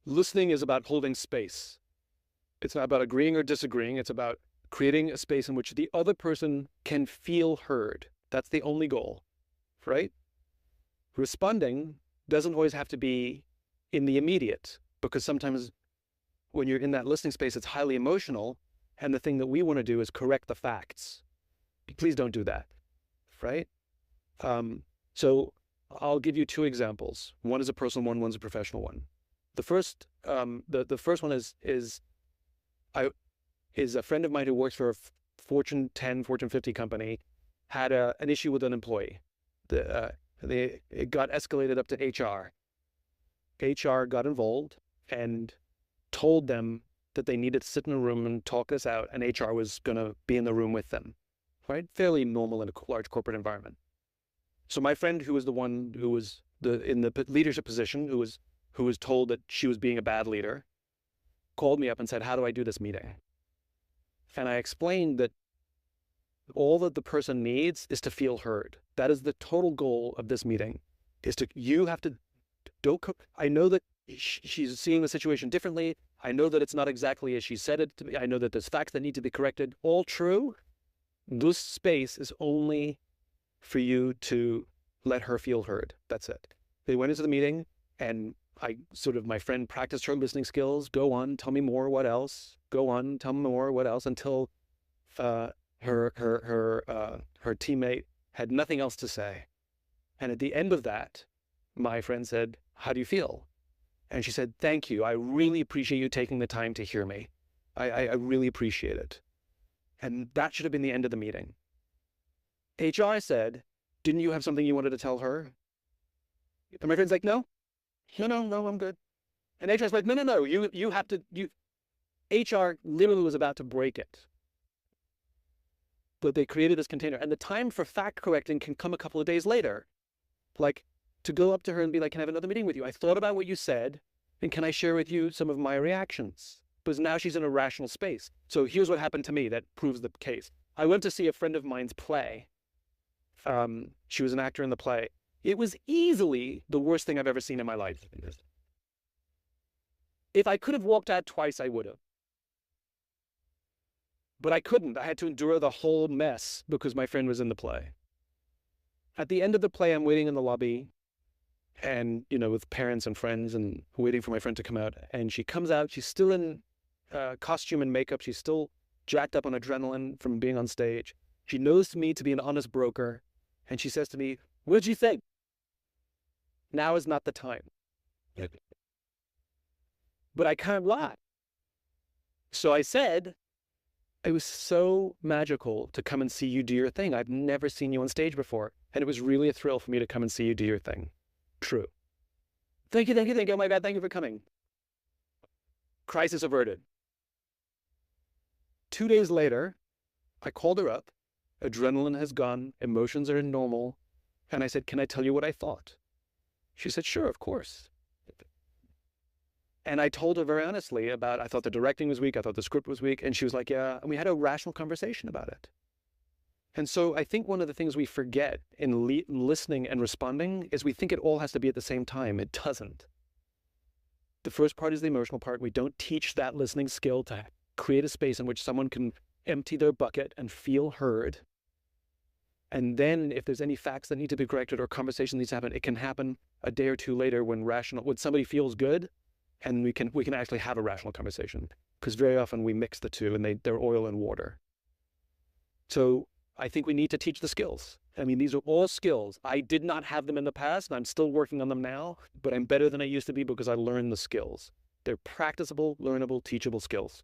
Listening is about holding space. It's not about agreeing or disagreeing. It's about creating a space in which the other person can feel heard. That's the only goal, right? Responding doesn't always have to be in the immediate, because sometimes when you're in that listening space, it's highly emotional. And the thing that we want to do is correct the facts. Please don't do that, right? So I'll give you two examples. One is a personal one, one's a professional one. The first one is a friend of mine who works for a Fortune 10, Fortune 50 company, had an issue with an employee. It got escalated up to HR. HR got involved and told them that they needed to sit in a room and talk this out, and HR was going to be in the room with them, right? Fairly normal in a large corporate environment. So my friend, who was the one who was in the leadership position, who was told that she was being a bad leader, called me up and said, "How do I do this meeting?" And I explained that all that the person needs is to feel heard. That is the total goal of this meeting, I know that she's seeing the situation differently. I know that it's not exactly as she said it to me. I know that there's facts that need to be corrected. All true. This space is only for you to let her feel heard. That's it. They went into the meeting, and my friend practiced her listening skills. Go on, tell me more. What else? Go on, tell me more. What else? Until her teammate had nothing else to say. And at the end of that, my friend said, "How do you feel?" And she said, "Thank you. I really appreciate you taking the time to hear me. I really appreciate it." And that should have been the end of the meeting. HR said, "Didn't you have something you wanted to tell her?" And my friend's like, no, I'm good. And HR's like, no, you have to, HR literally was about to break it. But they created this container. And the time for fact correcting can come a couple of days later. Like, to go up to her and be like, "Can I have another meeting with you? I thought about what you said, and can I share with you some of my reactions?" Because now she's in a rational space. So here's what happened to me that proves the case. I went to see a friend of mine's play. She was an actor in the play. It was easily the worst thing I've ever seen in my life. If I could have walked out twice, I would have. But I couldn't. I had to endure the whole mess because my friend was in the play. At the end of the play, I'm waiting in the lobby, and with parents and friends, and waiting for my friend to come out. And she comes out. She's still in costume and makeup. She's still jacked up on adrenaline from being on stage. She knows me to be an honest broker, and she says to me, "What did you think?" Now is not the time. But I can't lie. So I said, "It was so magical to come and see you do your thing. I've never seen you on stage before. And it was really a thrill for me to come and see you do your thing." True. Thank you. Oh my God, thank you for coming. Crisis averted. 2 days later, I called her up. Adrenaline has gone. Emotions are normal. And I said, "Can I tell you what I thought?" She said, "Sure, of course." And I told her very honestly I thought the directing was weak. I thought the script was weak. And she was like, "Yeah." And we had a rational conversation about it. And so I think one of the things we forget in listening and responding is we think it all has to be at the same time. It doesn't. The first part is the emotional part. We don't teach that listening skill to create a space in which someone can empty their bucket and feel heard. And then if there's any facts that need to be corrected or conversation needs to happen, it can happen a day or two later when somebody feels good, and we can actually have a rational conversation. Because very often we mix the two, and they're oil and water. So I think we need to teach the skills. I mean, these are all skills. I did not have them in the past, and I'm still working on them now, but I'm better than I used to be because I learned the skills. They're practicable, learnable, teachable skills.